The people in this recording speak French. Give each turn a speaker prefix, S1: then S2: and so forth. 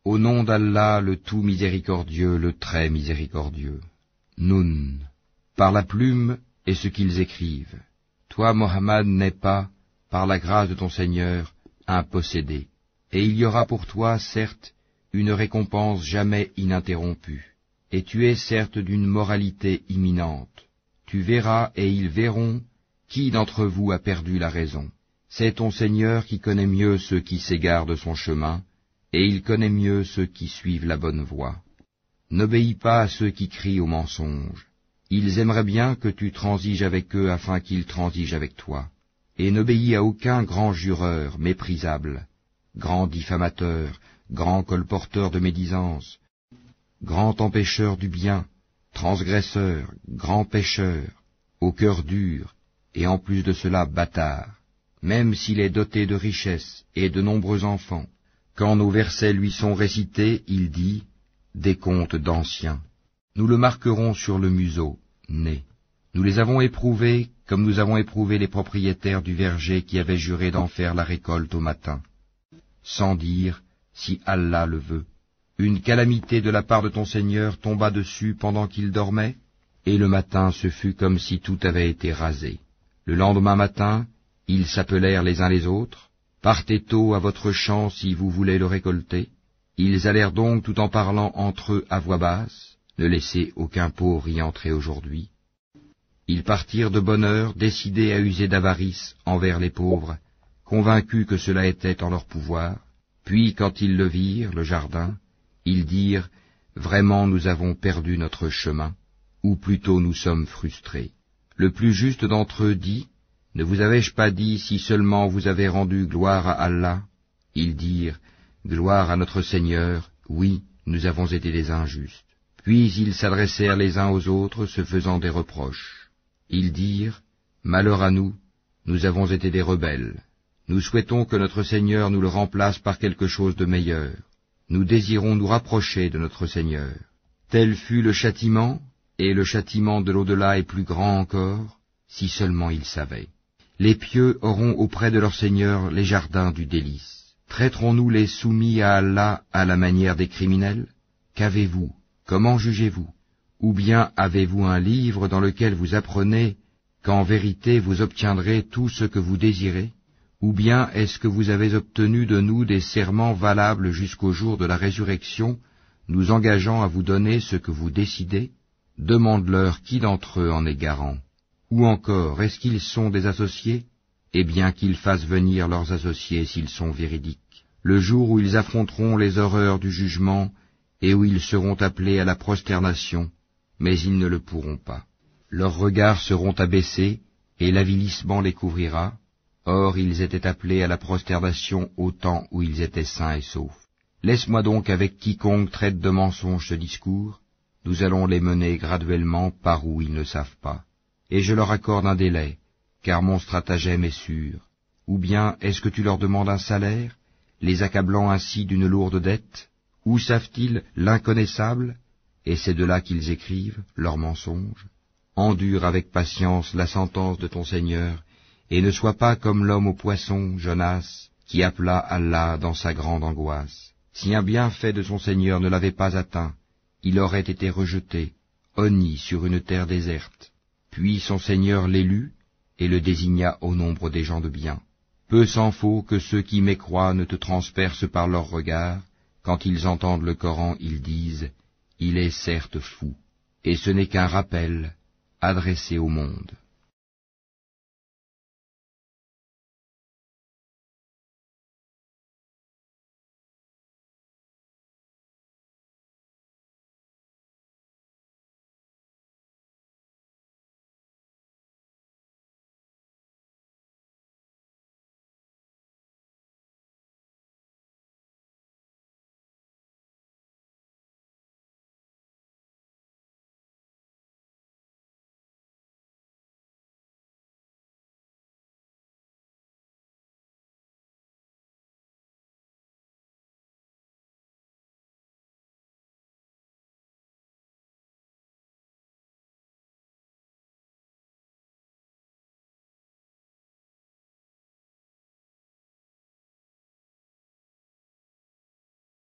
S1: Au nom d'Allah, le tout miséricordieux, le très miséricordieux. Nun, par la plume et ce qu'ils écrivent. Toi, Mohammed, n'es pas, par la grâce de ton Seigneur, un possédé. Et il y aura pour toi, certes, une récompense jamais ininterrompue. Et tu es certes d'une moralité imminente. Tu verras et ils verront qui d'entre vous a perdu la raison. C'est ton Seigneur qui connaît mieux ceux qui s'égarent de son chemin, et il connaît mieux ceux qui suivent la bonne voie. N'obéis pas à ceux qui crient au mensonge. Ils aimeraient bien que tu transiges avec eux afin qu'ils transigent avec toi. Et n'obéis à aucun grand jureur méprisable, grand diffamateur, grand colporteur de médisance, grand empêcheur du bien, transgresseur, grand pécheur, au cœur dur, et en plus de cela bâtard, même s'il est doté de richesses et de nombreux enfants. Quand nos versets lui sont récités, il dit, des contes d'anciens. Nous le marquerons sur le museau, né. Nous les avons éprouvés comme nous avons éprouvé les propriétaires du verger qui avaient juré d'en faire la récolte au matin. Sans dire, si Allah le veut. Une calamité de la part de ton Seigneur tomba dessus pendant qu'il dormait, et le matin ce fut comme si tout avait été rasé. Le lendemain matin, ils s'appelèrent les uns les autres, partez tôt à votre champ si vous voulez le récolter. Ils allèrent donc tout en parlant entre eux à voix basse, ne laissez aucun pauvre y entrer aujourd'hui. Ils partirent de bonne heure, décidés à user d'avarice envers les pauvres, convaincus que cela était en leur pouvoir. Puis, quand ils le virent, le jardin, ils dirent, vraiment nous avons perdu notre chemin, ou plutôt nous sommes frustrés. Le plus juste d'entre eux dit, ne vous avais-je pas dit si seulement vous avez rendu gloire à Allah? Ils dirent, gloire à notre Seigneur, oui, nous avons été des injustes. Puis ils s'adressèrent les uns aux autres, se faisant des reproches. Ils dirent, malheur à nous, nous avons été des rebelles. Nous souhaitons que notre Seigneur nous le remplace par quelque chose de meilleur. Nous désirons nous rapprocher de notre Seigneur. Tel fut le châtiment, et le châtiment de l'au-delà est plus grand encore, si seulement ils savaient. Les pieux auront auprès de leur Seigneur les jardins du délice. Traiterons-nous les soumis à Allah à la manière des criminels? Qu'avez-vous? Comment jugez-vous? Ou bien avez-vous un livre dans lequel vous apprenez qu'en vérité vous obtiendrez tout ce que vous désirez? Ou bien est-ce que vous avez obtenu de nous des serments valables jusqu'au jour de la résurrection, nous engageant à vous donner ce que vous décidez? Demande-leur qui d'entre eux en est garant. Ou encore, est-ce qu'ils sont des associés? Eh bien qu'ils fassent venir leurs associés s'ils sont véridiques. Le jour où ils affronteront les horreurs du jugement, et où ils seront appelés à la prosternation, mais ils ne le pourront pas. Leurs regards seront abaissés, et l'avilissement les couvrira. Or ils étaient appelés à la prosternation au temps où ils étaient sains et saufs. Laisse-moi donc avec quiconque traite de mensonge ce discours, nous allons les mener graduellement par où ils ne savent pas. Et je leur accorde un délai, car mon stratagème est sûr. Ou bien est-ce que tu leur demandes un salaire, les accablant ainsi d'une lourde dette? Où savent-ils l'inconnaissable? Et c'est de là qu'ils écrivent leurs mensonges. Endure avec patience la sentence de ton Seigneur, et ne sois pas comme l'homme au poisson, Jonas, qui appela Allah dans sa grande angoisse. Si un bienfait de son Seigneur ne l'avait pas atteint, il aurait été rejeté, honni sur une terre déserte. Puis son Seigneur l'élut, et le désigna au nombre des gens de bien. Peu s'en faut que ceux qui mécroient ne te transpercent par leurs regards. Quand ils entendent le Coran, ils disent, il est certes fou, et ce n'est qu'un rappel adressé au monde.